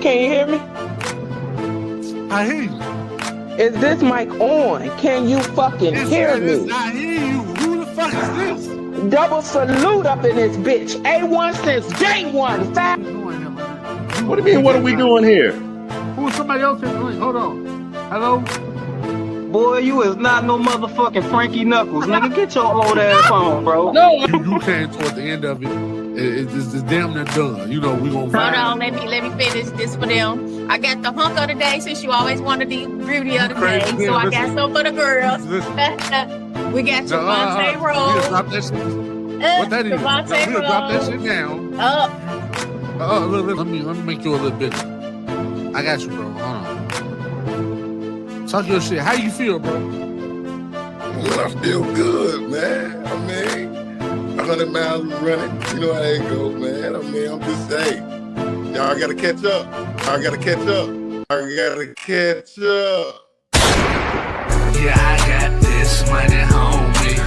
Can you hear me? I hear you. Is this mic on? Can you fucking hear me? I hear you. Who the fuck is this? Double salute up in this bitch. A1 since day one. What do you mean, what are we doing here? Who is somebody else in the link? Hold on. Hello? Boy, you is not no motherfucking Frankie Knuckles, nigga. Get your old ass on, bro. No. You came toward the end of it. It's damn near done. You know, we gonna Hold on, let me finish this for them. I got the hunk of the day since you always wanted the beauty of the day. So I got some for the girls. We got Javante Rose. Drop that shit. What that is? Javante We'll drop that Rose. shit down. Up. Let me make you a little bit. I got you, bro. Hold on. Talk your shit. How you feel, bro? Well, I feel good, man. I mean, 100 miles running. You know how they go, man. I mean, I'm just saying. Y'all gotta catch up. Y'all gotta catch up. Y'all gotta catch up. Yeah, I got this money, homie.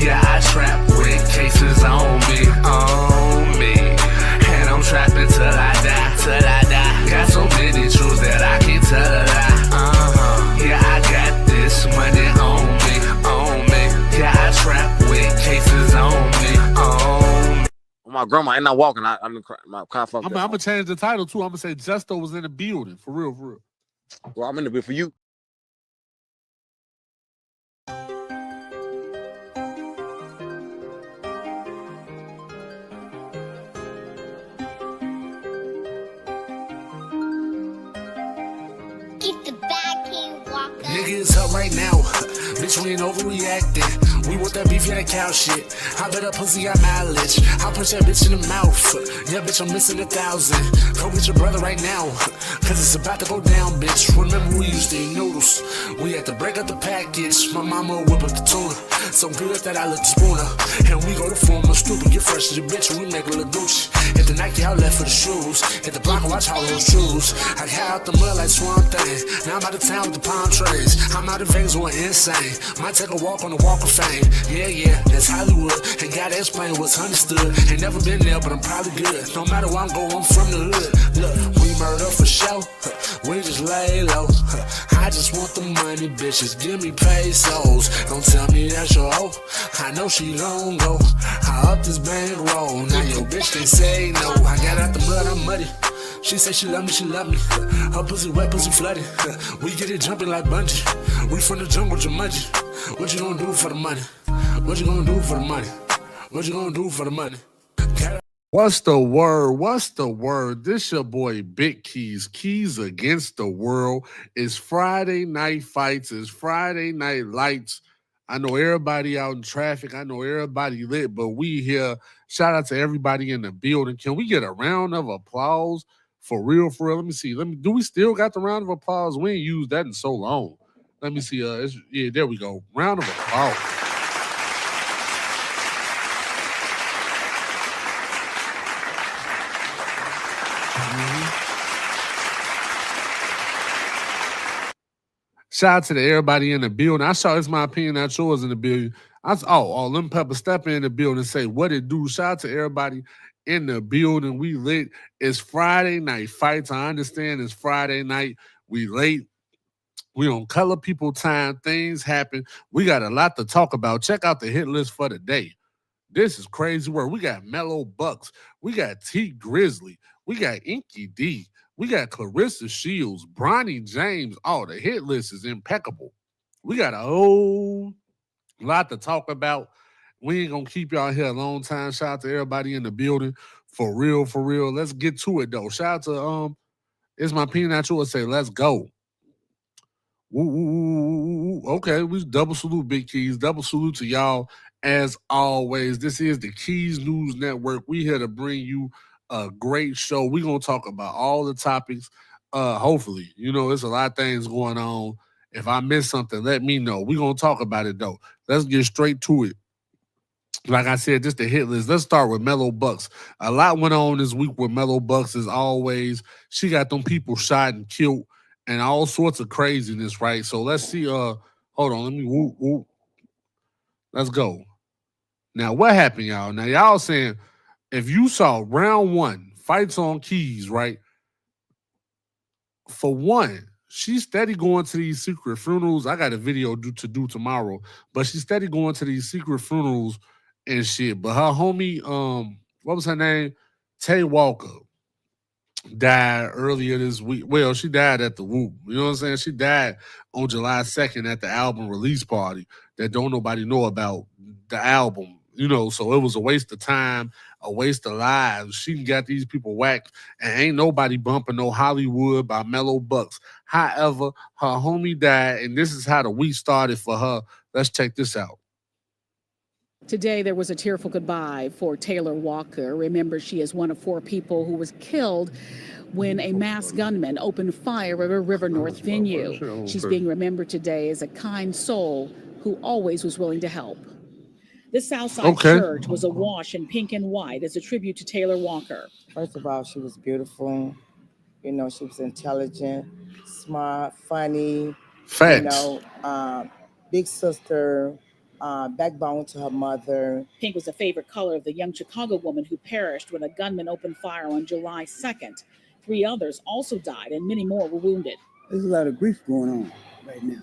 Yeah, I trap with cases on me. And I'm trapping till I die. Got so many truths that I can't tell a lie. Yeah, I got this money on me. Yeah, I trap with cases on me. My grandma ain't not walking. I'm gonna change the title too. I'm gonna say Justo was in the building. For real. Well, I'm in the building for you. Niggas up right now, bitch, we ain't overreacting. We want that beef, that cow shit. I bet that pussy got mileage. I'll punch that bitch in the mouth. Yeah, bitch, I'm missing 1,000. Go get your brother right now, cause it's about to go down, bitch. Remember we used to eat noodles. We had to break up the package. My mama whip up the tuna. So good that I look the spooner. And we go to formal stupid, get fresh as a bitch, and we make a little Gucci. Hit the Nike outlet for the shoes. Hit the block and watch all those shoes. I got out the mud like Swamp Thing. Now I'm out of town with the palm trees. I'm out of Vegas going insane. Might take a walk on the Walk of Fame. Yeah, that's Hollywood. Ain't gotta explain what's understood. Ain't never been there, but I'm probably good. No matter where I'm going, I'm from the hood. Look, we murder for show. We just lay low. I just want the money, bitches. Give me pesos. Don't tell me that's your hoe. I know she gon' go. I up this bankroll. Now your bitch can't say no. I got out the mud, I'm muddy. She said she love me. Her pussy wet, pussy flooded. We get it jumping like bungee. We from the jungle, Jumanji. What you gonna do for the money? What you gonna do for the money? What you gonna do for the money? What's the word? This your boy Big Keys. Keys against the world. It's Friday night fights. It's Friday night lights. I know everybody out in traffic. I know everybody lit, but we here. Shout out to everybody in the building. Can we get a round of applause? For real. Let me see. Do we still got the round of applause? We ain't used that in so long. Let me see. Yeah, there we go. Round of applause. Shout out to everybody in the building. I saw it's my opinion, not yours in the building. Lim Pepper step in the building and say what it do. Shout out to everybody in the building. We lit. It's Friday night fights. I understand it's Friday night. We late. We on color people time. Things happen. We got a lot to talk about. Check out the hit list for the day. This is crazy work. We got Melo Bucks. We got T Grizzly. We got Inky D. We got Claressa Shields, Bronny James. Oh, the hit list is impeccable. We got a whole lot to talk about. We ain't going to keep y'all here a long time. Shout out to everybody in the building. For real. Let's get to it, though. Shout out to, it's my peanut yours say, let's go. Ooh. Okay, we double salute Big Keys. Double salute to y'all as always. This is the Keys News Network. We here to bring you a great show. We're going to talk about all the topics. Hopefully, there's a lot of things going on. If I miss something, let me know. We're going to talk about it, though. Let's get straight to it. Like I said, just the hit list. Let's start with Melo Bucks. A lot went on this week with Melo Bucks, as always. She got them people shot and killed and all sorts of craziness, right? So let's see. Hold on. Let me whoop. Let's go. Now, what happened, y'all? Now, y'all saying, if you saw round one, fights on Keys, right? for one, she's steady going to these secret funerals. I got a video to do tomorrow, but she's steady going to these secret funerals and shit. But her homie, what was her name? Tay Walker died earlier this week. Well, she died at the Whoop. You know what I'm saying? She died on July 2nd at the album release party that don't nobody know about the album. You know, so it was a waste of time, a waste of lives. She got these people whacked, and ain't nobody bumping no Hollywood by Mello Bucks. However, her homie died, and this is how the week started for her. Let's check this out. Today, there was a tearful goodbye for Taylor Walker. Remember, she is one of 4 people who was killed when a masked gunman opened fire at a River North venue. She's being remembered today as a kind soul who always was willing to help. The Southside Church was awash in pink and white as a tribute to Taylor Walker. First of all, she was beautiful. You know, she was intelligent, smart, funny. Facts. You know, big sister. Backbone to her mother. Pink was a favorite color of the young Chicago woman who perished when a gunman opened fire on July 2nd. 3 others also died and many more were wounded. There's a lot of grief going on right now,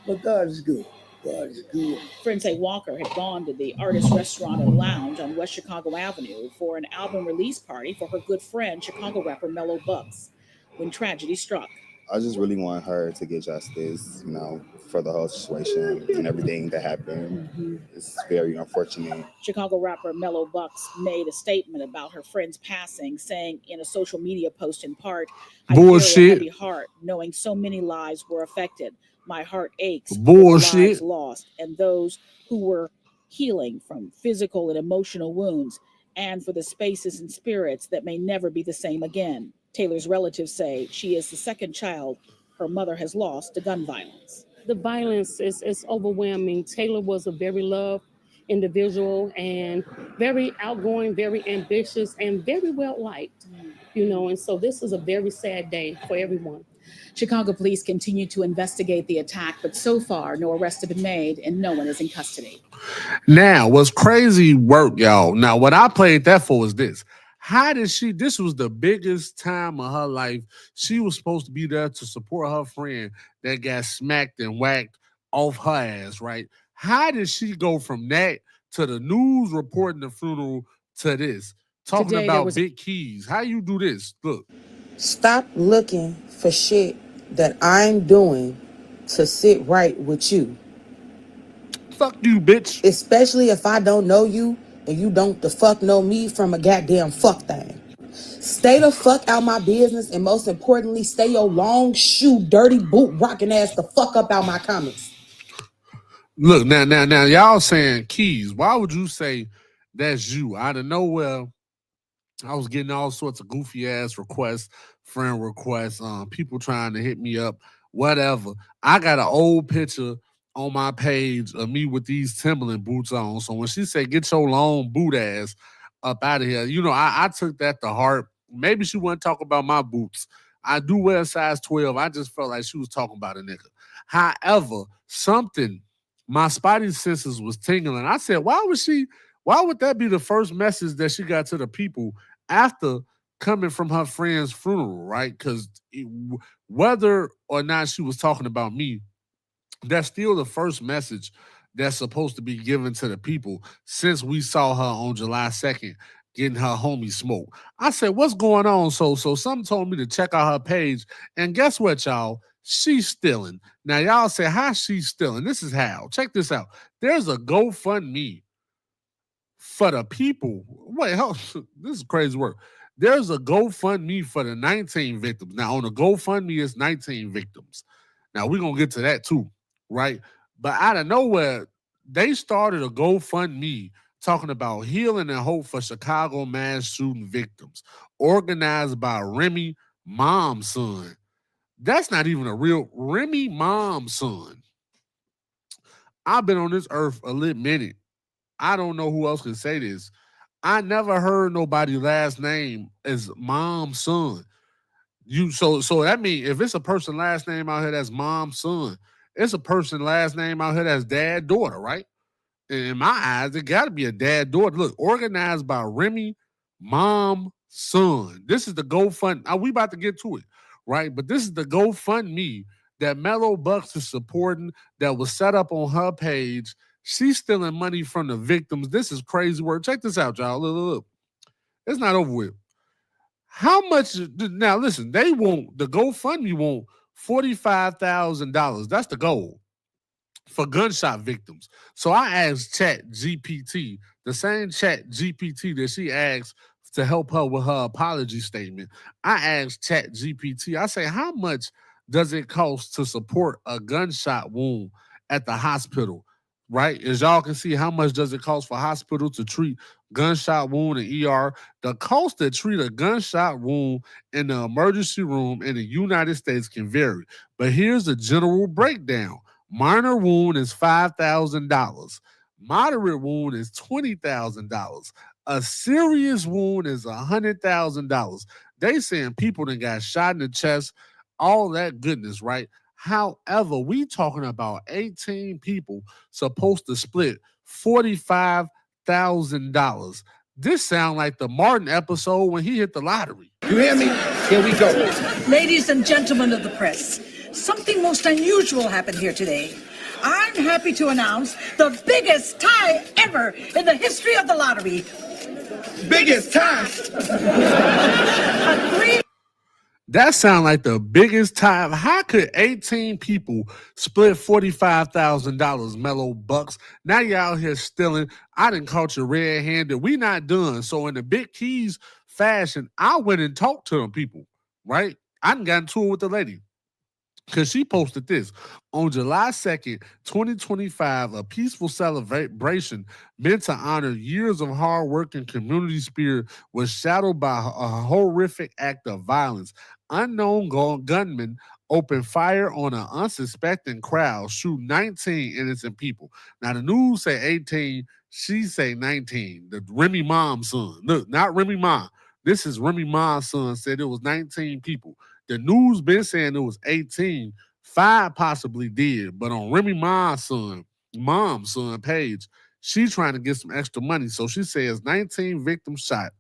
but God is good. God is good. Friends say Walker had gone to the Artist Restaurant and Lounge on West Chicago Avenue for an album release party for her good friend, Chicago rapper Melo Bucks, when tragedy struck. I just really want her to get justice, you know, for the whole situation and everything that happened. It's very unfortunate. Chicago rapper Melo Bucks made a statement about her friend's passing, saying in a social media post in part, "I carry a heavy heart, knowing so many lives were affected. My heart aches for the lives lost and those who were healing from physical and emotional wounds, and for the spaces and spirits that may never be the same again." Taylor's relatives say she is the second child her mother has lost to gun violence. The violence is overwhelming. Taylor was a very loved individual and very outgoing, very ambitious, and very well liked, you know, and so this is a very sad day for everyone. Chicago police continue to investigate the attack, but so far no arrests have been made and no one is in custody. Now, what's crazy work, y'all. Now, what I played that for is this. How did she, this was the biggest time of her life. She was supposed to be there to support her friend that got smacked and whacked off her ass, right? How did she go from that to the news reporting the funeral to this? Talking Today, about big keys. How you do this? Look. Stop looking for shit that I'm doing to sit right with you. Fuck you, bitch. Especially if I don't know you and you don't the fuck know me from a goddamn fuck thing. Stay the fuck out my business, and most importantly, stay your long shoe, dirty boot rocking ass the fuck up out my comments. Look, now, y'all saying keys. Why would you say that's you? Out of nowhere, I was getting all sorts of goofy ass requests, friend requests, people trying to hit me up, whatever. I got an old picture on my page of me with these Timberland boots on. So when she said, "Get your long boot ass up out of here," you know, I took that to heart. Maybe she wouldn't talk about my boots. I do wear a size 12. I just felt like she was talking about a nigga. However, my spidey senses was tingling. I said, why would that be the first message that she got to the people after coming from her friend's funeral, right? Because whether or not she was talking about me, that's still the first message that's supposed to be given to the people since we saw her on July 2nd getting her homie smoked. I said, what's going on? So some told me to check out her page, and guess what, y'all? She's stealing. Now, y'all say, how she's stealing? This is how. Check this out. There's a GoFundMe for the people. Wait, this is crazy work. There's a GoFundMe for the 19 victims. Now, on the GoFundMe, it's 19 victims. Now, we're going to get to that too, right? But out of nowhere, they started a GoFundMe talking about healing and hope for Chicago mass shooting victims, organized by Remy Mom's son. That's not even a real Remy Mom's son. I've been on this earth a little minute. I don't know who else can say this. I never heard nobody last name as Mom's son. So that means if it's a person last name out here that's Mom's son, it's a person last name out here that's dad daughter, right? In my eyes, it got to be a dad daughter. Look, organized by Remy Mom son. This is the GoFundMe. We about to get to it. right? But this is the GoFundMe that Melo Bucks is supporting that was set up on her page. She's stealing money from the victims. This is crazy work. Check this out, y'all. Look. It's not over with. How much? Now, listen, the GoFundMe want $45,000. That's the goal for gunshot victims. So I asked Chat GPT, the same Chat GPT that she asked to help her with her apology statement. I asked Chat GPT, I say, how much does it cost to support a gunshot wound at the hospital? Right? As y'all can see, how much does it cost for hospital to treat gunshot wound in ER? The cost to treat a gunshot wound in the emergency room in the United States can vary. But here's a general breakdown. Minor wound is $5,000. Moderate wound is $20,000. A serious wound is $100,000. They saying people that got shot in the chest, all that goodness, right? However, we talking about 18 people supposed to split $45,000. This sound like the Martin episode when he hit the lottery. You hear me? Here we go. Ladies and gentlemen of the press, something most unusual happened here today. I'm happy to announce the biggest tie ever in the history of the lottery. Biggest tie? That sound like the biggest time. How could 18 people split $45,000, Melo Bucks? Now you're out here stealing. I done caught you red-handed. We not done. So in the Big Keys fashion, I went and talked to them people, right? I done got into it with the lady. Because she posted this. On July 2nd, 2025, a peaceful celebration meant to honor years of hard work and community spirit was shadowed by a horrific act of violence. Unknown gunmen opened fire on an unsuspecting crowd, shooting 19 innocent people. Now, the news say 18, she say 19. The Remy Mom's son. Look, not Remy Ma. This is Remy Ma's son said it was 19 people. The news been saying it was 18. 5 possibly did. But on Remy Ma's mom's son page, she's trying to get some extra money. So she says 19 victims shot.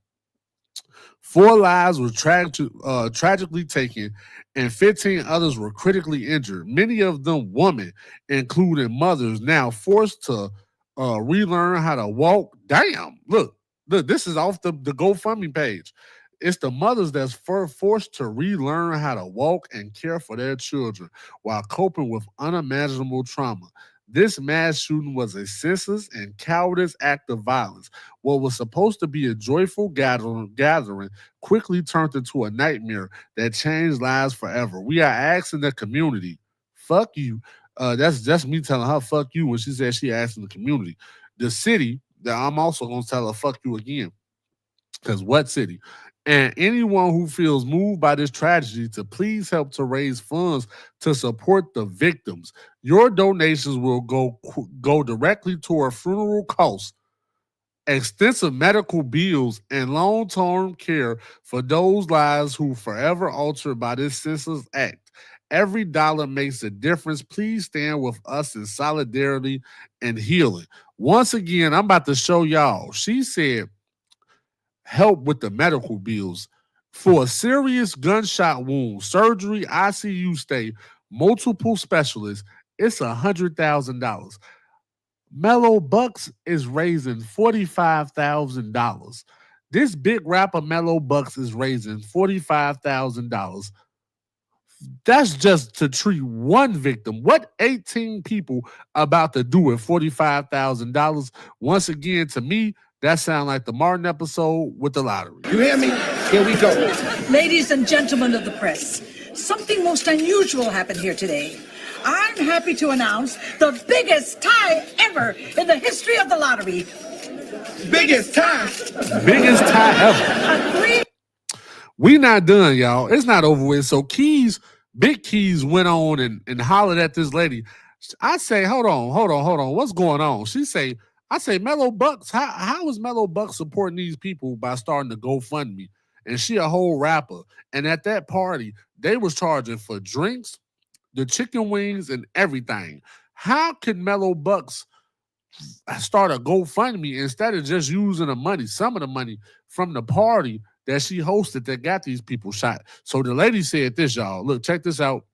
4 lives were tragically taken, and 15 others were critically injured. Many of them women, including mothers, now forced to relearn how to walk. Damn, look, this is off the GoFundMe page. It's the mothers that's forced to relearn how to walk and care for their children while coping with unimaginable trauma. This mass shooting was a senseless and cowardice act of violence. What was supposed to be a joyful gathering quickly turned into a nightmare that changed lives forever. We are asking the community, fuck you. That's just me telling her, fuck you, when she said she asked in the community. The city, that I'm also going to tell her, fuck you again. Because what city? And anyone who feels moved by this tragedy to please help to raise funds to support the victims. Your donations will go directly toward funeral costs, extensive medical bills, and long-term care for those lives who forever altered by this senseless act. Every dollar makes a difference. Please stand with us in solidarity and healing. Once again, I'm about to show y'all. She said, help with the medical bills for a serious gunshot wound, surgery, ICU stay, multiple specialists. It's $100,000. Melo Bucks is raising $45,000. This big rapper Melo Bucks is raising $45,000. That's just to treat one victim. What 18 people about to do with $45,000? Once again, to me, that sounds like the Martin episode with the lottery. You hear me? Here we go. Ladies and gentlemen of the press, something most unusual happened here today. I'm happy to announce the biggest tie ever in the history of the lottery. Biggest tie? Biggest tie ever. We not done, y'all. It's not over with. So Big Keys went on and hollered at this lady. I say, hold on. What's going on? I say, Melo Bucks, how is Melo Bucks supporting these people by starting to GoFundMe? And she a whole rapper. And at that party, they was charging for drinks, the chicken wings, and everything. How could Melo Bucks start a GoFundMe instead of just using some of the money from the party that she hosted that got these people shot. So the lady said this, y'all. Look, check this out.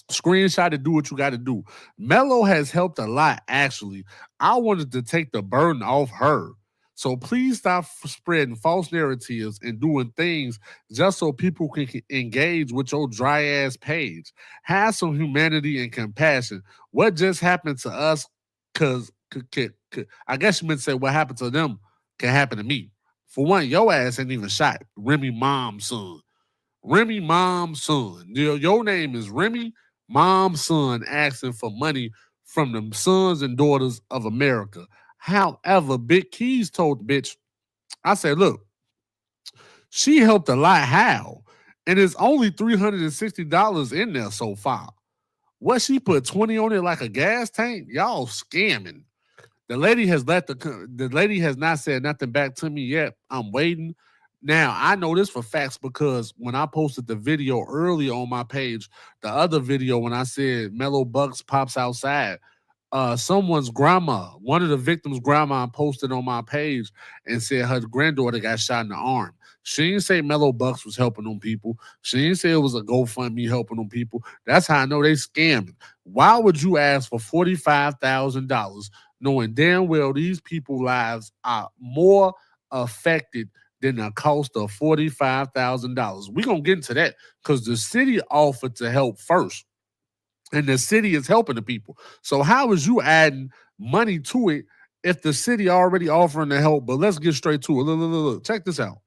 Screenshot it, do what you got to do. Mello has helped a lot, actually. I wanted to take the burden off her. So please stop spreading false narratives and doing things just so people can engage with your dry ass page. Have some humanity and compassion. What just happened to us? Because I guess you meant to say what happened to them can happen to me. For one, your ass ain't even shot. Remy mom's son. Remy mom's son. Your name is Remy mom's son asking for money from the sons and daughters of America. However, Big Keys told the bitch, I said, look, she helped a lot. How? And it's only $360 in there so far. What, she put 20 on it like a gas tank? Y'all scamming. The lady has not said nothing back to me yet. I'm waiting. Now, I know this for facts because when I posted the video earlier on my page, the other video when I said Melo Bucks pops outside, someone's grandma, one of the victims' grandma, posted on my page and said her granddaughter got shot in the arm. She didn't say Melo Bucks was helping them people. She didn't say it was a GoFundMe helping them people. That's how I know they scamming. Why would you ask for $45,000 knowing damn well these people's lives are more affected than the cost of $45,000? We're going to get into that because the city offered to help first. And the city is helping the people. So how is you adding money to it if the city already offering to help? But let's get straight to it. Look. Check this out.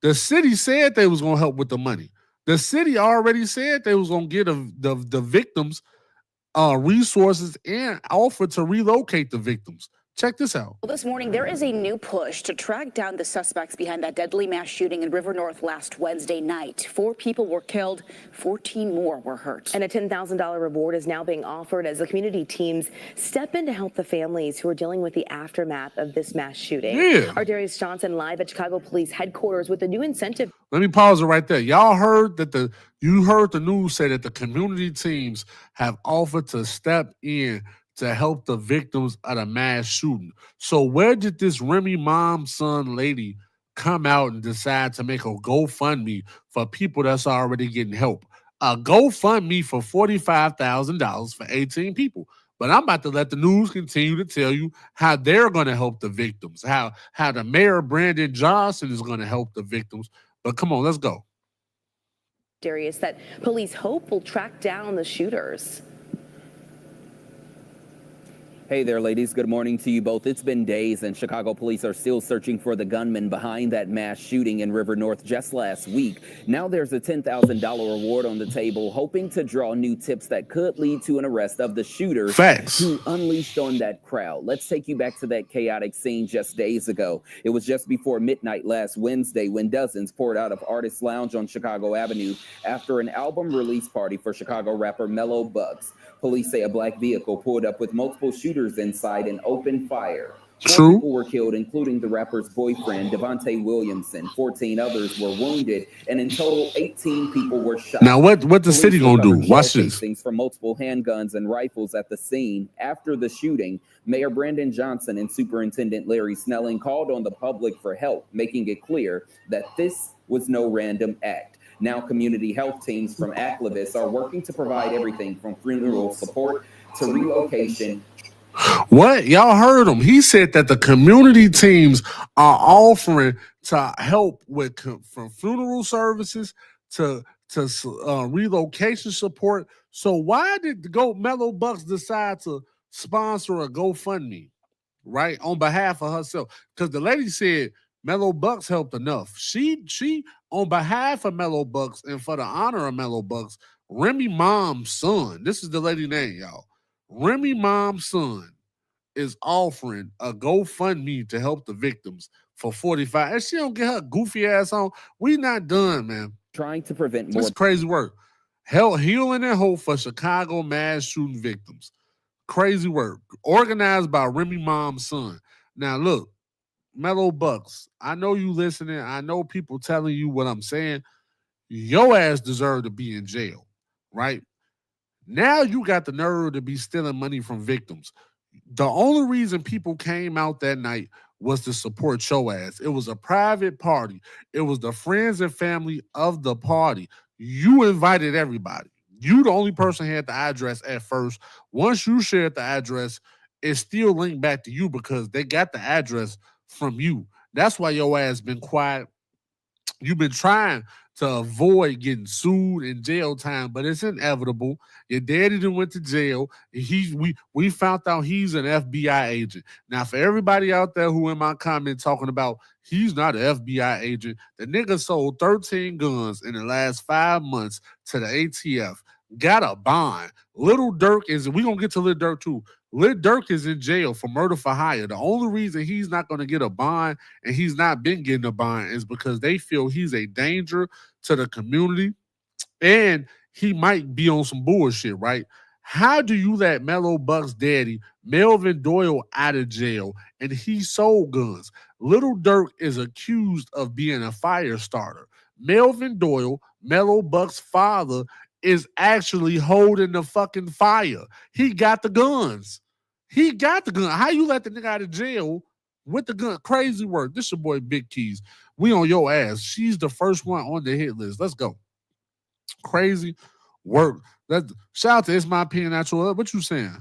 The city said they was going to help with the money. The city already said they was going to get the victims resources and offer to relocate the victims. Check this out. Well, this morning, there is a new push to track down the suspects behind that deadly mass shooting in River North last Wednesday night. 4 people were killed, 14 more were hurt. And a $10,000 reward is now being offered as the community teams step in to help the families who are dealing with the aftermath of this mass shooting. Yeah. Our Darius Johnson live at Chicago Police headquarters with a new incentive. Let me pause it right there. Y'all heard that you heard the news say that the community teams have offered to step in to help the victims of the mass shooting. So where did this Remy mom's son lady come out and decide to make a GoFundMe for people that's already getting help? A GoFundMe for $45,000 for 18 people. But I'm about to let the news continue to tell you how they're going to help the victims, how the mayor, Brandon Johnson, is going to help the victims. But come on, let's go. Darius, that police hope will track down the shooters. Hey there, ladies. Good morning to you both. It's been days, and Chicago police are still searching for the gunman behind that mass shooting in River North just last week. Now there's a $10,000 reward on the table, hoping to draw new tips that could lead to an arrest of the shooters who unleashed on that crowd. Let's take you back to that chaotic scene just days ago. It was just before midnight last Wednesday when dozens poured out of Artist Lounge on Chicago Avenue after an album release party for Chicago rapper Mello Bucks. Police say a black vehicle pulled up with multiple shooters inside and opened fire. 4 people were killed, including the rapper's boyfriend, Devontae Williamson. 14 others were wounded, and in total, 18 people were shot. Now, what the city gonna do? Watch this. From multiple handguns and rifles at the scene. After the shooting, Mayor Brandon Johnson and Superintendent Larry Snelling called on the public for help, making it clear that this was no random act. Now, community health teams from activists are working to provide everything from funeral support to relocation. What? Y'all heard him. He said that the community teams are offering to help with from funeral services to relocation support. So why did Melo Bucks decide to sponsor a GoFundMe, right, on behalf of herself? Because the lady said Melo Bucks helped enough. She on behalf of Melo Bucks and for the honor of Melo Bucks, Remy mom's son, this is the lady name, y'all. Remy mom's son is offering a GoFundMe to help the victims for $45,000. And she don't get her goofy ass on. We not done, man. Trying to prevent more. This is crazy work. Healing and hope for Chicago mass shooting victims. Crazy work. Organized by Remy mom's son. Now look, Melo Bucks, I know you listening. I know people telling you what I'm saying. Your ass deserve to be in jail, right? Now you got the nerve to be stealing money from victims. The only reason people came out that night was to support your ass. It was a private party. It was the friends and family of the party. You invited everybody. You the only person had the address at first. Once you shared the address, it's still linked back to you because they got the address from you. That's why your ass been quiet. You've been trying to avoid getting sued in jail time, but it's inevitable. Your daddy done went to jail. We found out he's an FBI agent. Now, for everybody out there who in my comment talking about he's not an FBI agent, the nigga sold 13 guns in the last 5 months to the ATF. Got a bond. Lil Durk we gonna get to Lil Durk too. Lil Durk is in jail for murder for hire. The only reason he's not going to get a bond and he's not been getting a bond is because they feel he's a danger to the community and he might be on some bullshit, right? How do you let Melo Bucks' daddy, Melvin Doyle, out of jail and he sold guns? Lil Durk is accused of being a fire starter. Melvin Doyle, Melo Bucks' father, is actually holding the fucking fire. He got the guns. He got the gun. How you let the nigga out of jail with the gun? Crazy work. This your boy Big Keys. We on your ass. She's the first one on the hit list. Let's go. Crazy work. Shout out to It's My Opinion Natural. What you saying?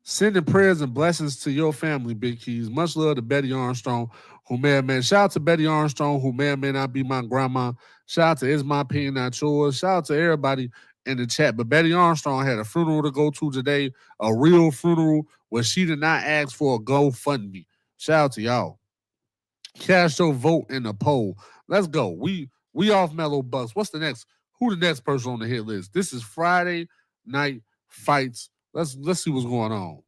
Sending prayers and blessings to your family, Big Keys. Much love to Betty Armstrong, who may have been. Shout out to Betty Armstrong, who may or may not be my grandma. Shout out to It's My Opinion Not Yours. Shout out to everybody in the chat. But Betty Armstrong had a funeral to go to today, a real funeral where she did not ask for a GoFundMe. Shout out to y'all. Cast your vote in the poll. Let's go. We off Melo Bucks. What's the next? Who the next person on the hit list? This is Friday Night Fights. Let's see what's going on.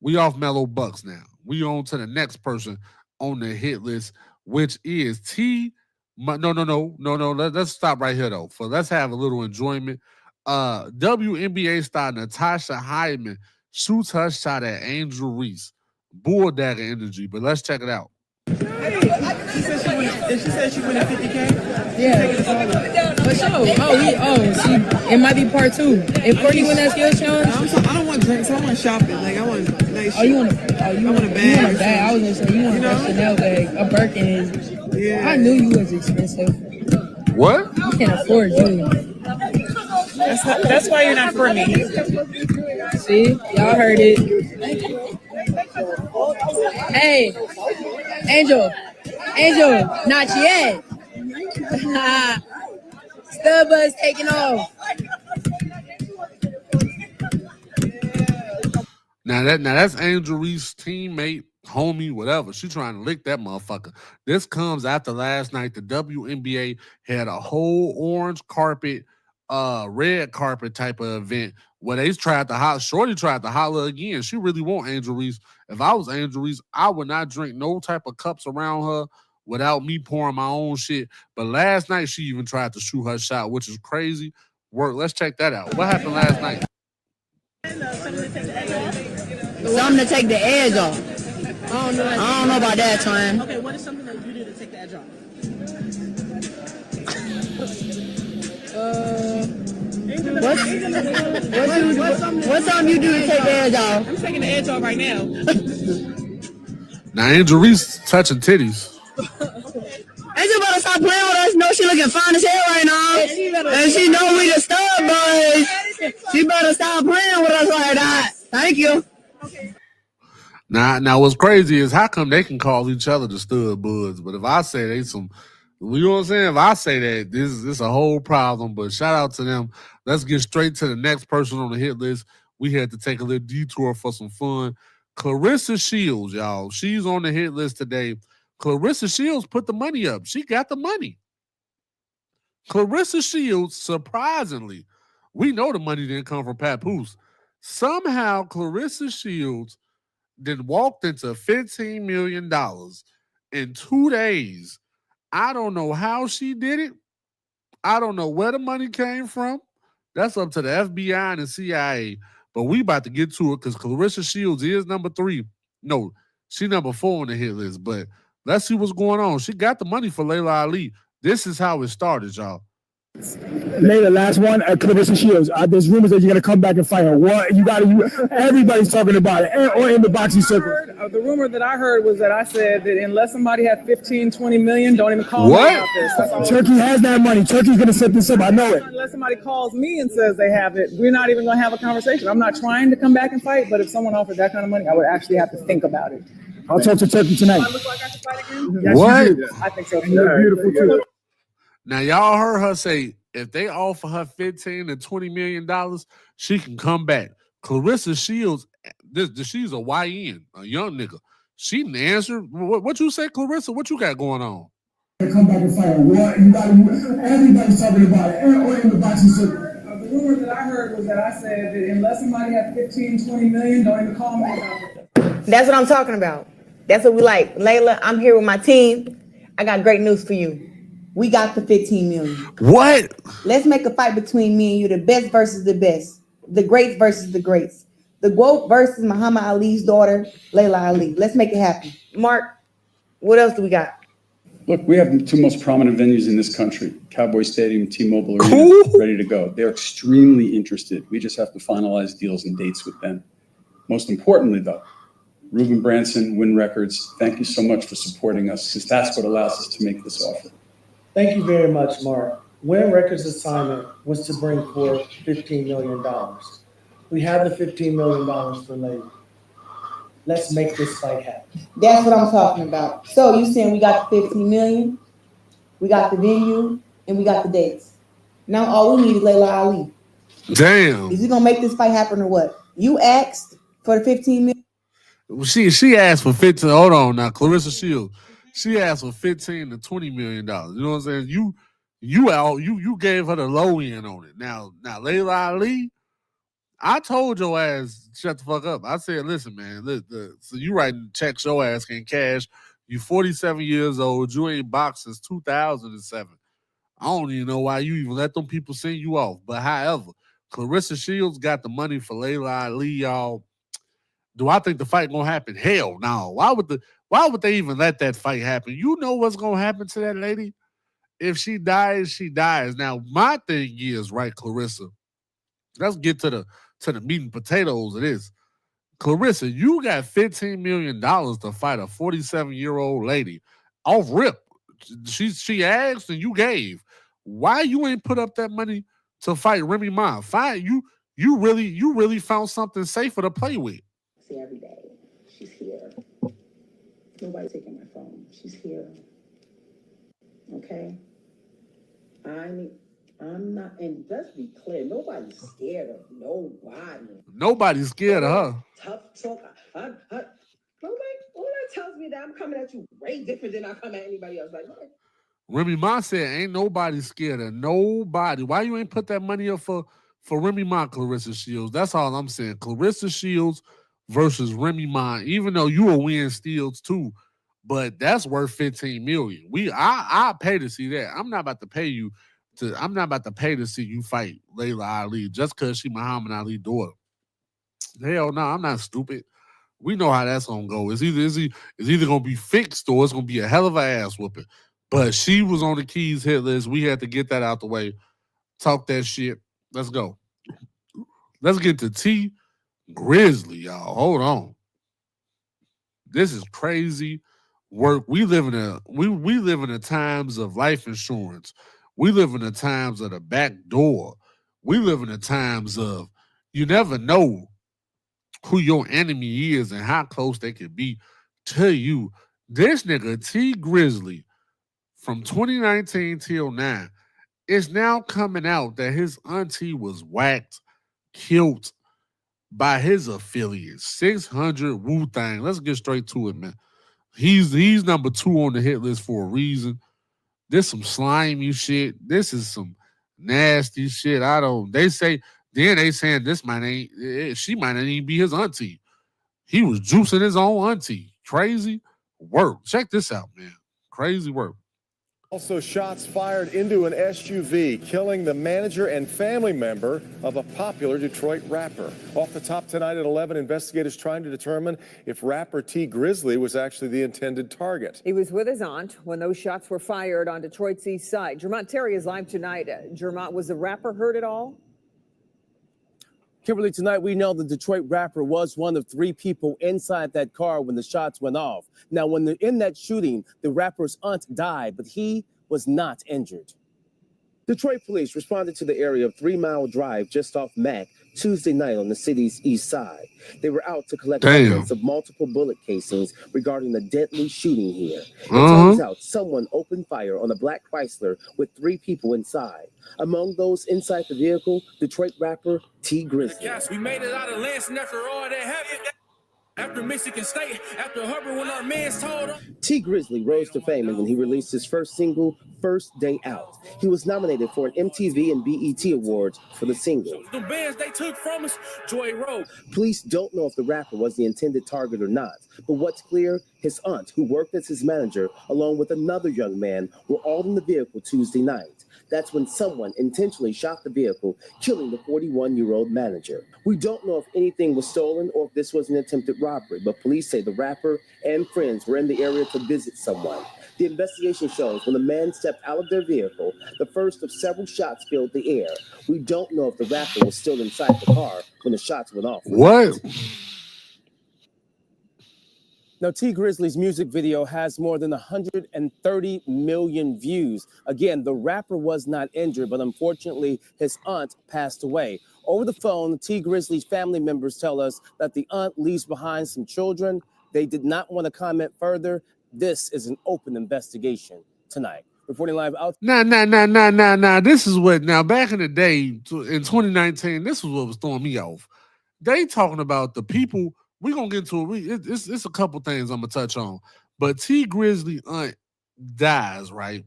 We off Melo Bucks now. We on to the next person on the hit list, which is No. Let's stop right here though. Let's have a little enjoyment. WNBA star Natasha Hyman shoots her shot at Angel Reese. Bull dagger energy, but let's check it out. She said she went at 50K? Yeah. For sure. It might be part 2. If Courtney win that skill challenge. I don't want drinks, I want shopping. Like, I want nice shit. You want a bag? You want a bag. I was gonna say, you want a Chanel bag, a Birkin. Yeah. I knew you was expensive. What? I can't afford you. That's why you're not for me. See? Y'all heard it. Hey, Angel, not yet. Stubborn's taking off. Now that's Angel Reese's teammate, homie, whatever. She trying to lick that motherfucker. This comes after last night. The WNBA had a whole orange carpet, red carpet type of event where they tried to Shorty tried to holler again. She really want Angel Reese. If I was Angel Reese, I would not drink no type of cups around her without me pouring my own shit. But last night she even tried to shoot her shot, which is crazy work. Let's check that out. What happened last night? Something to take the edge off. I don't know about that, twin. Okay, what is something that you did to take the edge off? What's something you do to take the edge off? I'm taking the edge off right now. Now Angel Reese touching titties. Angel better stop playing with us. No, she looking fine as hell right now. And she know we the stud boys. She better stop playing with us like that. Thank you. Now what's crazy is how come they can call each other the stud buds, but if I say they some, you know what I'm saying? If I say that, this is a whole problem, but shout out to them. Let's get straight to the next person on the hit list. We had to take a little detour for some fun. Claressa Shields, y'all. She's on the hit list today. Claressa Shields put the money up. She got the money. Claressa Shields, surprisingly, we know the money didn't come from Papoose. Somehow Claressa Shields then walked into $15 million in 2 days. I don't know how she did it. I don't know where the money came from. That's up to the FBI and the CIA. But we about to get to it because Claressa Shields is number 3. No, she number 4 on the hit list. But let's see what's going on. She got the money for Laila Ali. This is how it started, y'all. Laila, last one. Claressa Shields. There's rumors that you're gonna come back and fight her. What you got? Everybody's talking about it, or in the boxing circle. The rumor that I heard was that I said that unless somebody had 15, 20 million, don't even call me about this. That's all. Turkey has that money. Turkey's gonna set this up. I know it. Unless somebody calls me and says they have it, we're not even gonna have a conversation. I'm not trying to come back and fight, but if someone offered that kind of money, I would actually have to think about it. I'll talk to Turkey tonight. Do I look like I should fight again? Yes, What? you do. I think so. You're beautiful too. Now y'all heard her say if they offer her $15 to $20 million, she can come back. Claressa Shields, she's a YN, a young nigga. She didn't answer. What you say, Claressa? What you got going on? Come back and fight her. What you got? Everybody's talking about it, or in the boxing circle. The rumor that I heard was that I said that unless somebody had 15, 20 million, don't even call me about it. That's what I'm talking about. That's what we like. Laila, I'm here with my team. I got great news for you. We got the 15 million. What? Let's make a fight between me and you. The best versus the best. The greats versus the greats. The GOAT versus Muhammad Ali's daughter, Laila Ali. Let's make it happen. Mark, what else do we got? Look, we have the two most prominent venues in this country, Cowboy Stadium, T-Mobile Arena, ready to go. They're extremely interested. We just have to finalize deals and dates with them. Most importantly, though, Ruben Branson, Win Records, thank you so much for supporting us, because that's what allows us to make this offer. Thank you very much, Mark. Win Records' assignment was to bring forth $15 million. We have the $15 million for Laila. Let's make this fight happen. That's what I'm talking about. So you saying we got the 15 million, we got the venue, and we got the dates. Now all we need is Laila Ali. Damn. Is he gonna make this fight happen or what? You asked for the 15 million. She asked for 15. Hold on now, Claressa Shields. She asked for $15 to $20 million. You know what I'm saying? You gave her the low end on it. Now Laila Ali, I told your ass shut the fuck up. I said, listen, man, so you writing checks your ass can't cash. You 47 years old. You ain't boxed since 2007. I don't even know why you even let them people send you off. But however, Claressa Shields got the money for Laila Ali, y'all. Do I think the fight gonna happen? Hell no. Why would they even let that fight happen? You know what's gonna happen to that lady? If she dies, she dies. Now, my thing is, right, Claressa, let's get to the meat and potatoes of this. Claressa, you got $15 million to fight a 47-year-old lady off rip. She asked and you gave. Why you ain't put up that money to fight Remy Ma? You really found something safer to play with. See every day. She's here. Nobody taking my phone. She's here. Okay? I'm not, and let's be clear, nobody's scared of nobody. Nobody's scared of her. Tough talk. Nobody tells me that I'm coming at you way different than I come at anybody else. Like, what? Remy Ma said, ain't nobody scared of nobody. Why you ain't put that money up for Remy Ma, Claressa Shields? That's all I'm saying. Claressa Shields versus Remy Ma, even though you will win steals too, but that's worth $15 million. I pay to see that. I'm not about to pay to see you fight Laila Ali just because she Muhammad Ali's daughter. Hell no, I'm not stupid. We know how that's gonna go. It's either gonna be fixed or it's gonna be a hell of an ass whooping. But she was on the Keys hit list. We had to get that out the way. Talk that shit. Let's go. Let's get to T Grizzly, y'all. Hold on. This is crazy work. We live in the times of life insurance. We live in the times of the back door. We live in the times of you never know who your enemy is and how close they could be to you. This nigga T Grizzly from 2019 till now, it's now coming out that his auntie was whacked, killed by his affiliates. 600 Wu-Tang. Let's get straight to it, man. He's number 2 on the hit list for a reason. This some slimy shit. This is some nasty shit. They saying this she might not even be his auntie. He was juicing his own auntie. Crazy work. Check this out, man. Crazy work. Also, shots fired into an SUV, killing the manager and family member of a popular Detroit rapper. Off the top tonight at 11, investigators trying to determine if rapper T. Grizzly was actually the intended target. He was with his aunt when those shots were fired on Detroit's east side. Jermont Terry is live tonight. Jermont, was the rapper hurt at all? Kimberly, tonight we know the Detroit rapper was one of 3 people inside that car when the shots went off. Now, in that shooting, the rapper's aunt died, but he was not injured. Detroit police responded to the area of 3 Mile Drive just off Mack Tuesday night on the city's east side. They were out to collect evidence of multiple bullet casings regarding the deadly shooting here. It turns out someone opened fire on a black Chrysler with 3 people inside. Among those inside the vehicle, Detroit rapper T. Grizzly. Yes, we made it out of Lansing after all that happened. After Michigan State, after Hubbard, when our man's told him. T. Grizzly rose to fame when he released his first single, First Day Out. He was nominated for an MTV and BET Awards for the single. The bands they took from us, Joy Road. Police don't know if the rapper was the intended target or not, but what's clear, his aunt, who worked as his manager, along with another young man, were all in the vehicle Tuesday night. That's when someone intentionally shot the vehicle, killing the 41-year-old manager. We don't know if anything was stolen or if this was an attempted robbery, but police say the rapper and friends were in the area to visit someone. The investigation shows when the man stepped out of their vehicle, the first of several shots filled the air. We don't know if the rapper was still inside the car when the shots went off. What? Now, T. Grizzly's music video has more than 130 million views. Again, the rapper was not injured, but unfortunately, his aunt passed away. Over the phone, T. Grizzly's family members tell us that the aunt leaves behind some children. They did not want to comment further. This is an open investigation tonight. Reporting live out. Nah. This is what, now back in the day, in 2019, this was what was throwing me off. They talking about the people. We're going to get to it. It's a couple things I'm going to touch on. But T. Grizzly aunt dies, right?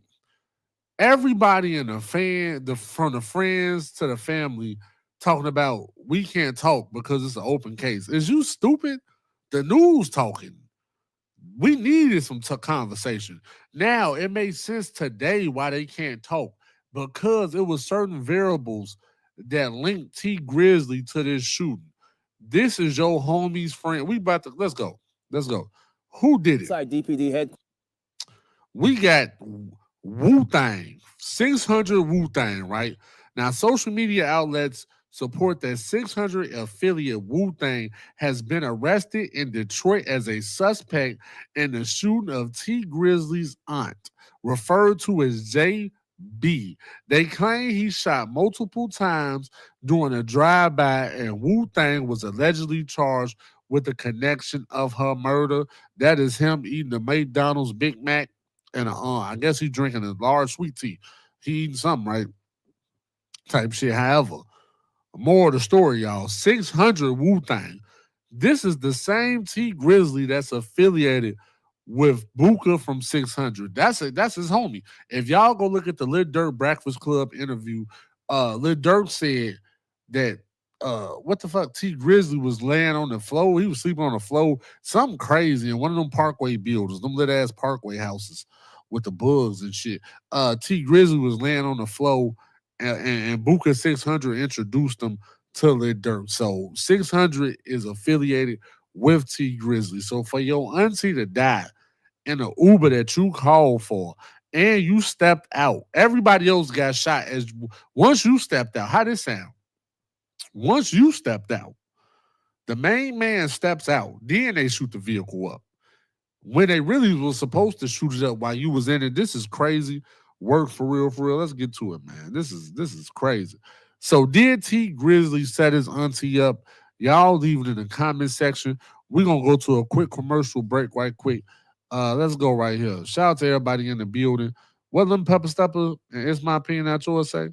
Everybody in from the friends to the family talking about we can't talk because it's an open case. Is you stupid? The news talking. We needed some conversation. Now, it makes sense today why they can't talk because it was certain variables that linked T. Grizzly to this shooting. This is your homie's friend. We about to let's go. Who did it? Inside DPD head. We got Wu-Tang, 600 Wu-Tang, right? Now, social media outlets support that 600 affiliate Wu-Tang has been arrested in Detroit as a suspect in the shooting of T. Grizzly's aunt, referred to as JB. They claim he shot multiple times during a drive-by, and Wu-Tang was allegedly charged with the connection of her murder. That is him eating a McDonald's Big Mac and I guess he's drinking a large sweet tea. He eating something, right? Type shit. However, more of the story, y'all. 600 Wu-Tang. This is the same T. Grizzly that's affiliated with Booker from 600. That's his homie. If y'all go look at the Lil Durk Breakfast Club interview, Lil Durk said that what the fuck, T. Grizzly was laying on the floor. He was sleeping on the floor. Something crazy in one of them Parkway buildings, them lit ass Parkway houses with the bugs and shit. T. Grizzly was laying on the floor, and Booker 600 introduced him to Lil Durk. So 600 is affiliated with T. Grizzly. So for your auntie to die in an Uber that you called for and you stepped out, everybody else got shot as once you stepped out. How this sound? Once you stepped out, the main man steps out, then they shoot the vehicle up. When they really was supposed to shoot it up while you was in it, this is crazy work for real, for real. Let's get to it, man. This is crazy. So did T. Grizzly set his auntie up? Y'all leave it in the comment section. We're going to go to a quick commercial break right quick. Let's go right here. Shout out to everybody in the building. What Lemon Pepper Stepper, and it's my opinion, that's yours say?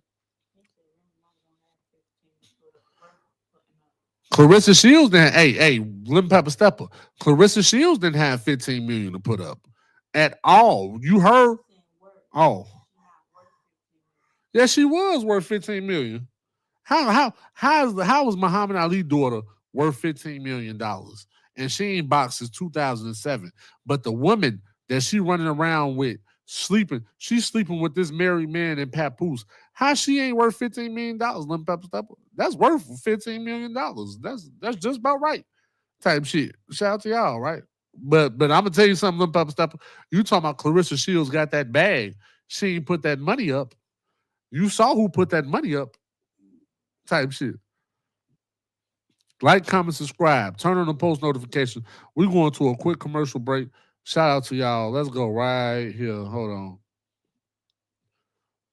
Claressa Shields didn't, hey, Lemon Pepper Stepper. Claressa Shields didn't have 15 million to put up at all. You heard? Oh. Yeah, she was worth 15 million. How was Muhammad Ali's daughter worth $15 million? And she ain't boxed since 2007. But the woman that she running around with sleeping. She's sleeping with this married man in Papoose. How she ain't worth $15 million, Lemon Pepper Stepper? That's worth $15 million. That's just about right. Type shit. Shout out to y'all, right? But I'm gonna tell you something, Lemon Pepper Stepper. You talking about Claressa Shields got that bag. She ain't put that money up. You saw who put that money up. Type shit. Like, comment, subscribe. Turn on the post notification. We're going to a quick commercial break. Shout out to y'all. Let's go right here. Hold on.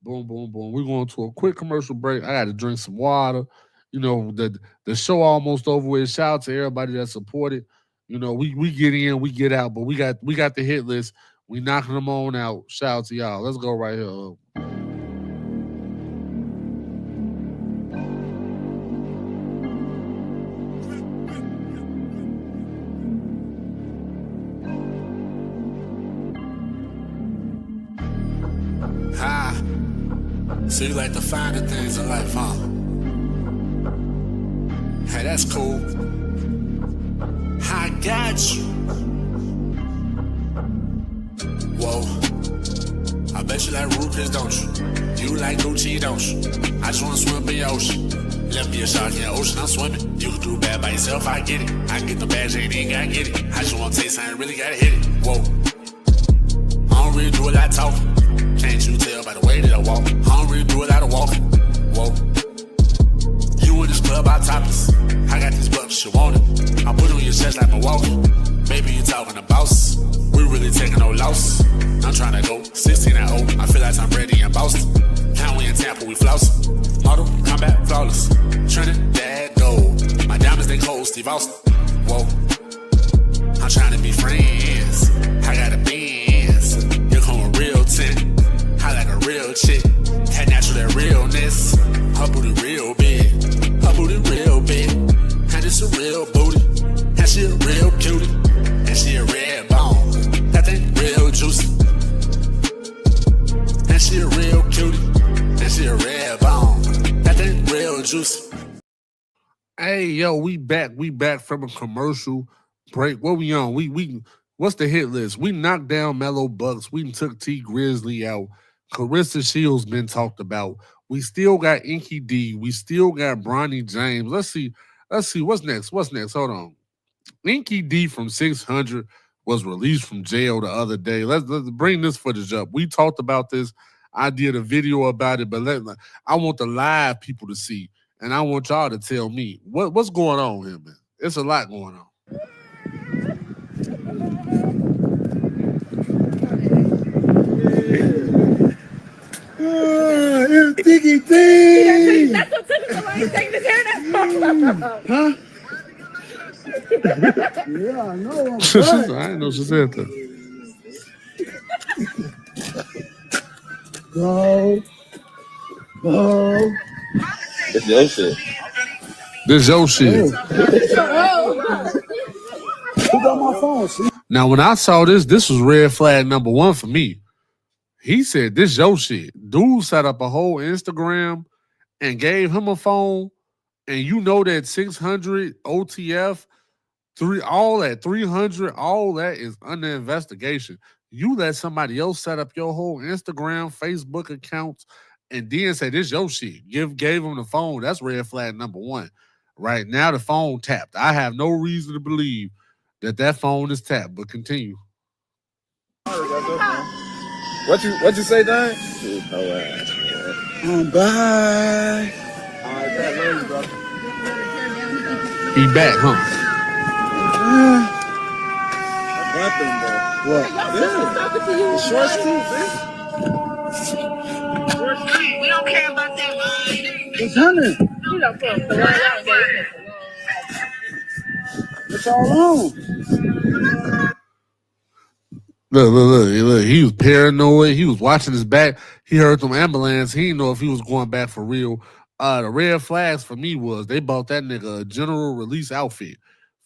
Boom, boom, boom. We're going to a quick commercial break. I got to drink some water. You know, the show almost over with. Shout out to everybody that supported. You know, we get in, we get out, but we got the hit list. We knocking them on out. Shout out to y'all. Let's go right here. So you like to find the things in life, huh? Hey, that's cool. I got you. Whoa. I bet you like Rufus, don't you? You like Gucci, don't you? I just wanna swim in your ocean. Let me be a shark in the ocean, I'm swimming. You can do bad by yourself, I get it. I can get the badge, ain't even gotta get it. I just wanna taste something, really gotta hit it. Whoa. I don't really do a lot of talking. Can't you tell by the way that I walk? I don't really do a lot of walking. Whoa. You in this club, I topless. I got these bucks, you want it. I put it on your chest like Milwaukee. Baby, you talking to boss. We really taking no loss. I'm trying to go 16 and 0. I feel like I'm ready in Boston. Now we in Tampa, we floss. Model, combat, flawless. Trinidad gold. My diamonds, they cold, Steve Austin. Whoa. I'm trying to be friends. I got a Benz. Here come a real 10. I like a real chick. Had natural that realness. Her booty real big. Her booty real big. And it's a real booty. And she a real cutie. And she a red bone. That thing real juicy. And she a real cutie. And she a red bone. That thing real juicy. Hey, yo, we back from a commercial break. What we on? We what's the hit list? We knocked down Melo Bucks. We took T Grizzly out. Claressa Shields been talked about. We still got Inky D. We still got Bronny James. Let's see. What's next? Hold on. Inky D from 600 was released from jail the other day. Let's bring this footage up. We talked about this. I did a video about it, but I want the live people to see, and I want y'all to tell me what's going on here, man. It's a lot going on. Inky D! That's what took him so long to take his hair down. Huh? Yeah, I know. I didn't know she said that. Go. It's your shit. This your shit. Who got my phone? See? Now, when I saw this was red flag number 1 for me. He said, this your shit. Dude set up a whole Instagram and gave him a phone. And you know that 600 OTF, all that 300, all that is under investigation. You let somebody else set up your whole Instagram, Facebook accounts, and then say, this your shit. Gave him the phone. That's red flag number 1. Right now, the phone tapped. I have no reason to believe that phone is tapped, but continue. What you say, Dan? Bye. All right, that later, bro. He back, huh? What? The shorts too, We don't care about that line. It's honey. It's all on. Look. He was paranoid. He was watching his back. He heard some ambulance. He didn't know if he was going back for real. The red flags for me was they bought that nigga a general release outfit.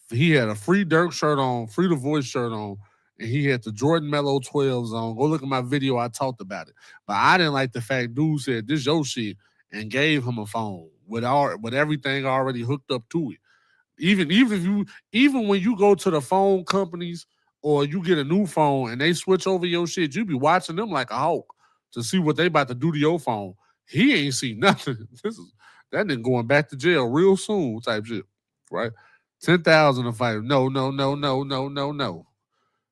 He had a Free Durk shirt on, Free the Voice shirt on, and he had the Jordan Mello 12s on. Go look at my video. I talked about it. But I didn't like the fact dude said, this your shit, and gave him a phone with everything already hooked up to it. Even when you go to the phone companies or you get a new phone and they switch over your shit, you be watching them like a hawk to see what they about to do to your phone. He ain't seen nothing. That nigga going back to jail real soon type shit, right? 10,000 a fight. No.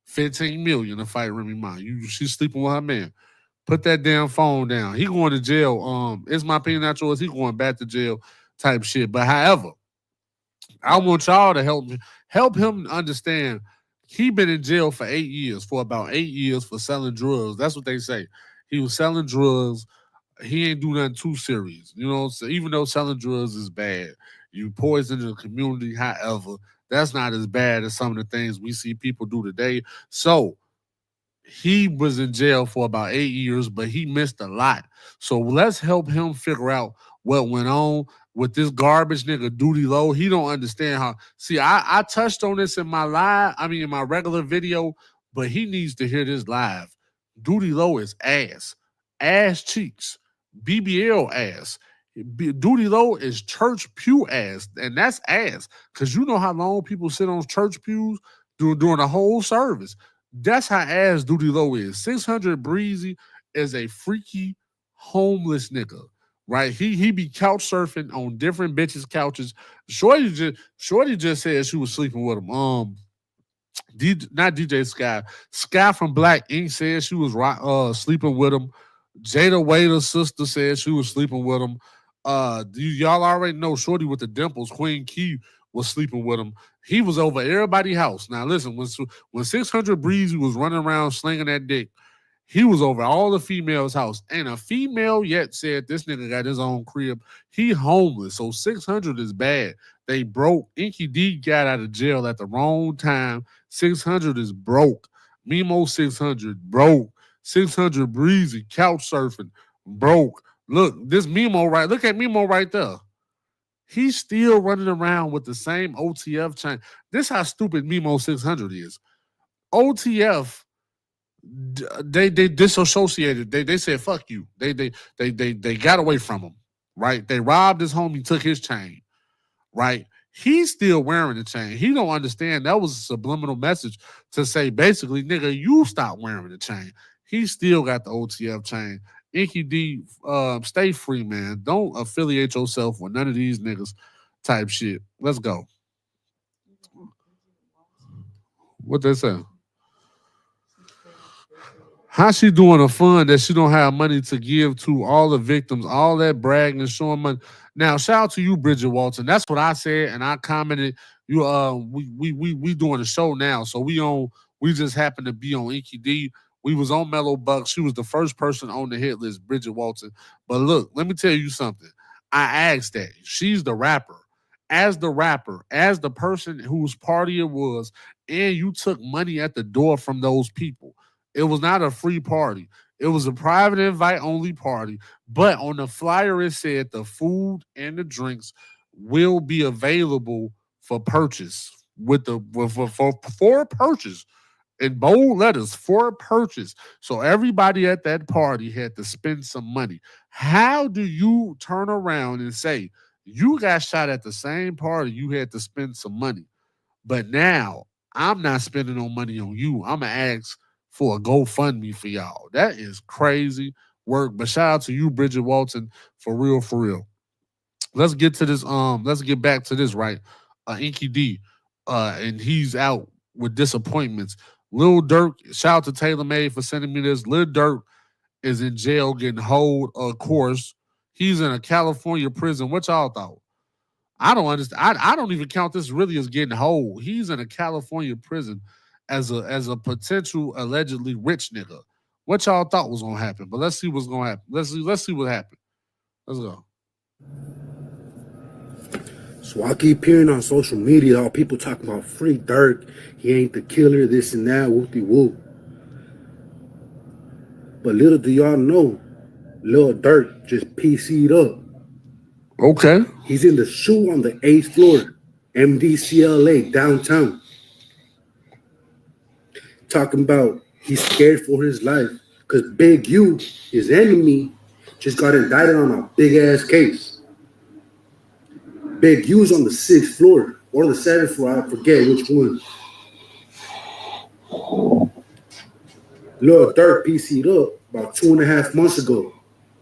15 million to fight Remy Ma. She's sleeping with her man. Put that damn phone down. He going to jail. It's my opinion, not yours. He going back to jail type shit. But however, I want y'all to help him understand he been in jail for about 8 years for selling drugs. That's what they say. He was selling drugs. He ain't do nothing too serious. You know, so even though selling drugs is bad, you poison the community, however, that's not as bad as some of the things we see people do today. So he was in jail for about 8 years, but he missed a lot. So let's help him figure out what went on with this garbage nigga Duty Low. He don't understand how. See, I touched on this in my in my regular video, but he needs to hear this live. Duty Low is ass cheeks, BBL ass. Duty Low is church pew ass, and that's ass. Cause you know how long people sit on church pews during the whole service. That's how ass Duty Low is. 600 Breezy is a freaky homeless nigga, right? He be couch surfing on different bitches' couches. Shorty just said she was sleeping with him. Not DJ Sky. Sky from Black Ink said she was sleeping with him. Jada Waiter's sister said she was sleeping with him. Y'all already know Shorty with the dimples, Queen Key, was sleeping with him. He was over everybody's house. Now listen, when 600 Breezy was running around slinging that dick, he was over all the females' house. Ain't a female yet said this nigga got his own crib. He homeless, so 600 is bad. They broke. Inky D got out of jail at the wrong time. 600 is broke. Memo 600 broke. 600 Breezy couch surfing broke. Look, this Memo right. Look at Memo right there. He's still running around with the same OTF chain. This how stupid Memo 600 is. OTF, they disassociated. They said fuck you. They got away from him. Right? They robbed his home. He took his chain. Right? He's still wearing the chain. He don't understand that was a subliminal message to say basically, nigga, you stop wearing the chain. He still got the OTF chain. Inky D, stay free, man. Don't affiliate yourself with none of these niggas type shit. Let's go. What they say? How she doing a fund that she don't have money to give to all the victims, all that bragging and showing money. Now, shout out to you, Bridget Walton. That's what I said, and I commented. We doing a show now, so we just happened to be on Inky D. We was on Melo Bucks. She was the first person on the hit list, Bridget Walton. But look, let me tell you something. I asked that. She's the rapper. As the rapper, as the person whose party it was, and you took money at the door from those people. It was not a free party. It was a private invite only party. But on the flyer, it said the food and the drinks will be available for purchase for purchase. In bold letters, for purchase. So everybody at that party had to spend some money. How do you turn around and say you got shot at the same party, you had to spend some money, but now I'm not spending no money on you. I'm going to ask for a GoFundMe for y'all. That is crazy work. But shout out to you, Bridget Walton, for real, for real. Let's get to this. Let's get back to this, right? Inky D, and he's out with disappointments. Lil Durk, shout out to Taylor May for sending me this. Lil Durk is in jail getting hold, of course. He's in a California prison. What y'all thought? I don't understand. I don't even count this really as getting hold. He's in a California prison as a potential allegedly rich nigga. What y'all thought was gonna happen? But let's see what's gonna happen. Let's see what happened. Let's go. So I keep hearing on social media all people talking about free Durk. He ain't the killer, this and that, whoop-de-whoop. But little do y'all know, Lil Durk just PC'd up. Okay. He's in the shoe on the 8th floor, MDCLA, downtown. Talking about he's scared for his life because Big U, his enemy, just got indicted on a big-ass case. Big U's on the 6th floor or the 7th floor, I forget which one. Lil Durk PC'd up about 2.5 months ago.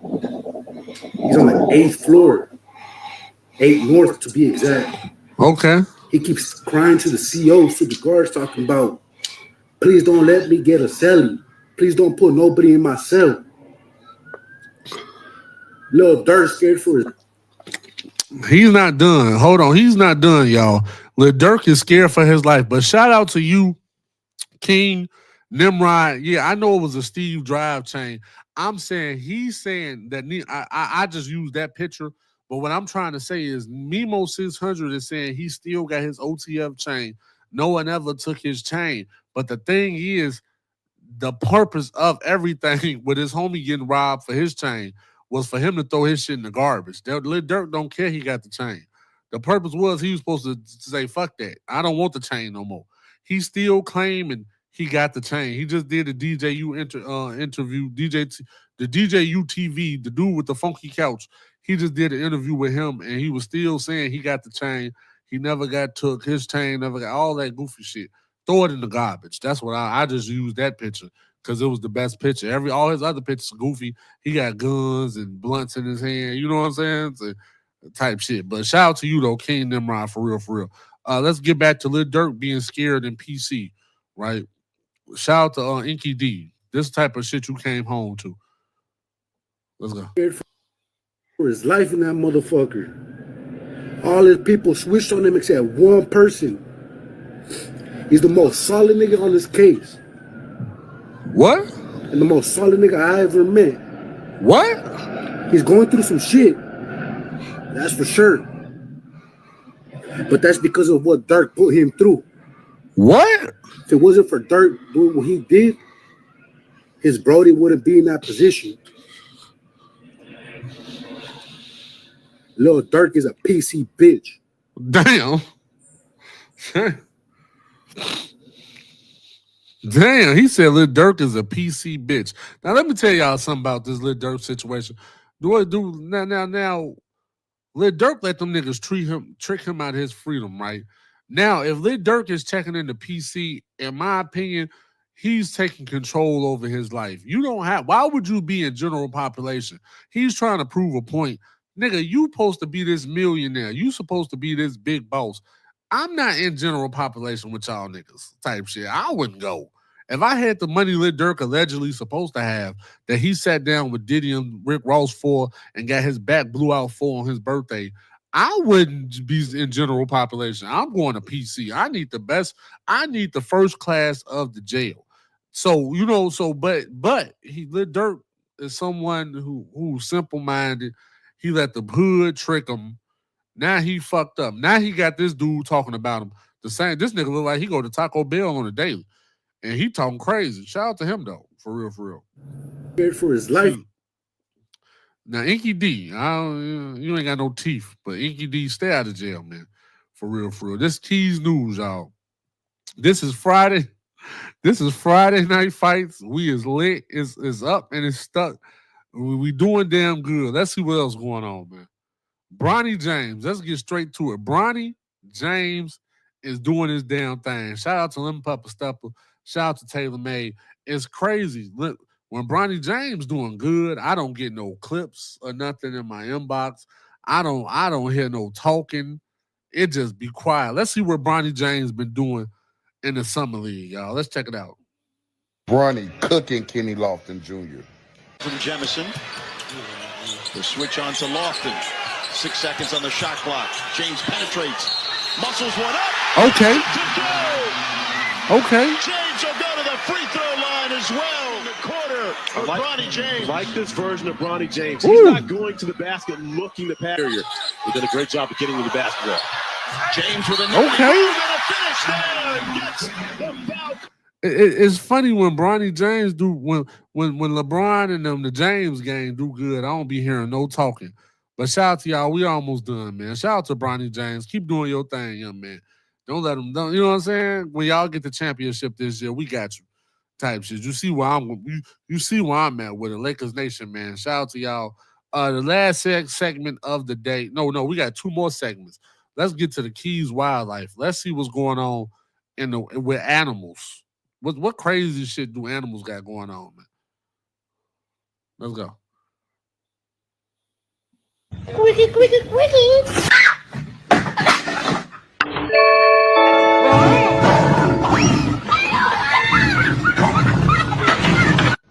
He's on the 8th floor, 8 North to be exact. Okay. He keeps crying to the COs, to the guards, talking about, please don't let me get a cellie. Please don't put nobody in my cell. Lil Durk scared for his... He's not done. Hold on. He's not done, y'all. Lil Durk is scared for his life. But shout out to you, King, Nimrod. Yeah, I know it was a Steve Drive chain. I'm saying he's saying that I just used that picture. But what I'm trying to say is Memo 600 is saying he still got his OTF chain. No one ever took his chain. But the thing is, the purpose of everything with his homie getting robbed for his chain was for him to throw his shit in the garbage. Lil Durk don't care he got the chain. The purpose was he was supposed to say, fuck that. I don't want the chain no more. He still claiming he got the chain. He just did a DJU interview, the DJU TV, the dude with the funky couch. He just did an interview with him, and he was still saying he got the chain. He never got took. His chain never got all that goofy shit. Throw it in the garbage. That's what I just used that picture because it was the best picture. All his other pictures are goofy. He got guns and blunts in his hand. You know what I'm saying? So, type shit. But shout out to you though, King Nimrod, for real, for real. Let's get back to Lil Durk being scared in PC, right? Shout out to Inky D. This type of shit you came home to. Let's go. For his life in that motherfucker. All his people switched on him except one person. He's the most solid nigga on this case. What? And the most solid nigga I ever met. What? He's going through some shit. That's for sure. But that's because of what Durk put him through. What? If it wasn't for Durk doing what he did, his Brody wouldn't be in that position. Lil Durk is a PC bitch. Damn. Damn, he said Lil Durk is a PC bitch. Now let me tell y'all something about this Lil Durk situation. Now, Lil Durk let them niggas trick him out of his freedom, right? Now, if Lil Durk is checking into PC, in my opinion, he's taking control over his life. You don't have, why would you be in general population? He's trying to prove a point. Nigga, you supposed to be this millionaire. You supposed to be this big boss. I'm not in general population with y'all niggas type shit. I wouldn't go. If I had the money Lil Durk allegedly supposed to have, that he sat down with Diddy and Rick Ross for and got his back blew out for on his birthday, I wouldn't be in general population. I'm going to PC. I need the best. I need the first class of the jail. So, you know, but Lil Durk is someone who's simple-minded. He let the hood trick him. Now he fucked up. Now he got this dude talking about him. The same. This nigga look like he go to Taco Bell on a daily. And he talking crazy. Shout out to him, though. For real, for real. Scared for his life. Now, Inky D, you ain't got no teeth, but Inky D, stay out of jail, man. For real, for real. This Keys News, y'all. This is Friday. This is Friday Night Fights. We is lit. It's up and it's stuck. We doing damn good. Let's see what else going on, man. Bronny James. Let's get straight to it. Bronny James is doing his damn thing. Shout out to Lim Papa Stepper. Shout out to Taylor May. It's crazy. Look, when Bronny James doing good, I don't get no clips or nothing in my inbox. I don't hear no talking. It just be quiet. Let's see what Bronny James been doing in the summer league, y'all. Let's check it out. Bronny cooking Kenny Lofton Jr. From Jemison. The switch on to Lofton. 6 seconds on the shot clock. James penetrates. Muscles one up. Okay. Okay. James will go to the free throw line as well. In the quarter for Bronny James. Like this version of Bronny James. Ooh. He's not going to the basket looking to pass. He did a great job of getting to the basketball. James with a Okay. finish there. Gets the foul. It's funny when Bronny James do when LeBron and them the James gang do good. I don't be hearing no talking. But shout out to y'all. We almost done, man. Shout out to Bronny James. Keep doing your thing, young man. Don't let them. You know what I'm saying? When y'all get the championship this year, we got you. Type shit. You see where you see where I'm at with it. Lakers Nation, man. Shout out to y'all. The last segment of the day. No, we got 2 more segments. Let's get to the Keys Wildlife. Let's see what's going on with animals. What crazy shit do animals got going on, man? Let's go. Quickie, quickie, quickie.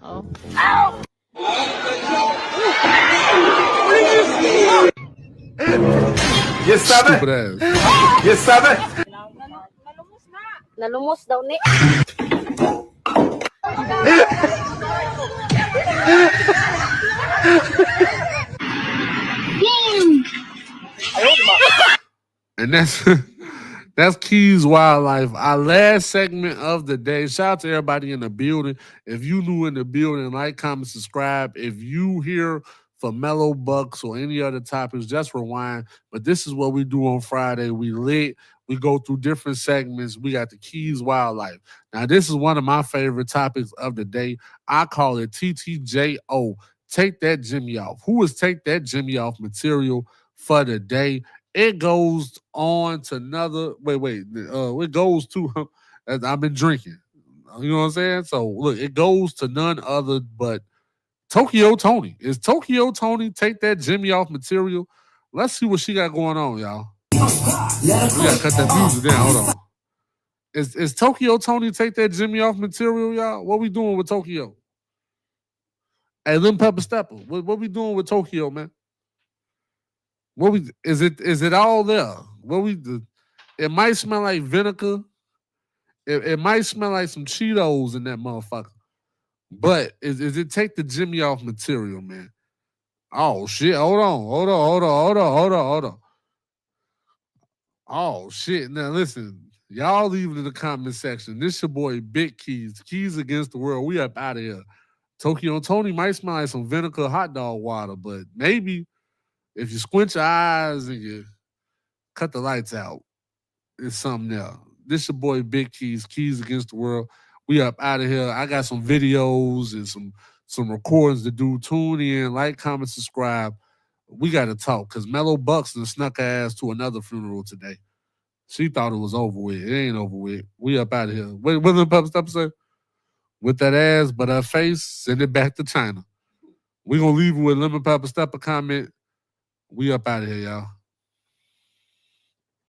Oh. Ow! You sabe? Stupid ass. You sabe? Nalumos daw ni. And that's Keys Wildlife. Our last segment of the day. Shout out to everybody in the building. If you new in the building, like, comment, subscribe. If you here for Melo Bucks or any other topics, just rewind. But this is what we do on Friday. We lit. We go through different segments. We got the Keys Wildlife. Now, this is one of my favorite topics of the day. I call it TTJO. Take that Jimmy off. Who is take that Jimmy off material for the day? It goes on to another. It goes to. As I've been drinking. You know what I'm saying? So look, it goes to none other but Tokyo Tony. Is Tokyo Tony take that Jimmy off material? Let's see what she got going on, y'all. We gotta cut that music down. Hold on. Is Tokyo Tony take that Jimmy off material, y'all? What we doing with Tokyo? Hey, Lil Pepper Stepper. What we doing with Tokyo, man? Is it all there? It might smell like vinegar. It might smell like some Cheetos in that motherfucker. But is it take the Jimmy off material, man? Oh shit. Hold on. Oh shit. Now listen, y'all leave it in the comment section. This your boy Big Keys. Keys against the world. We up out of here. Tokyo Tony might smell like some vinegar hot dog water, but maybe if you squint your eyes and you cut the lights out, it's something there. This your boy Big Keys, Keys against the world. We up out of here. I got some videos and some recordings to do. Tune in, like, comment, subscribe. We got to talk because Melo Bucks done snuck her ass to another funeral today. She thought it was over with. It ain't over with. We up out of here. What did the Pepper Stepper say? With that ass, but her face, send it back to China. We going to leave it with Lemon Pepper Stepper comment. We up out of here, y'all.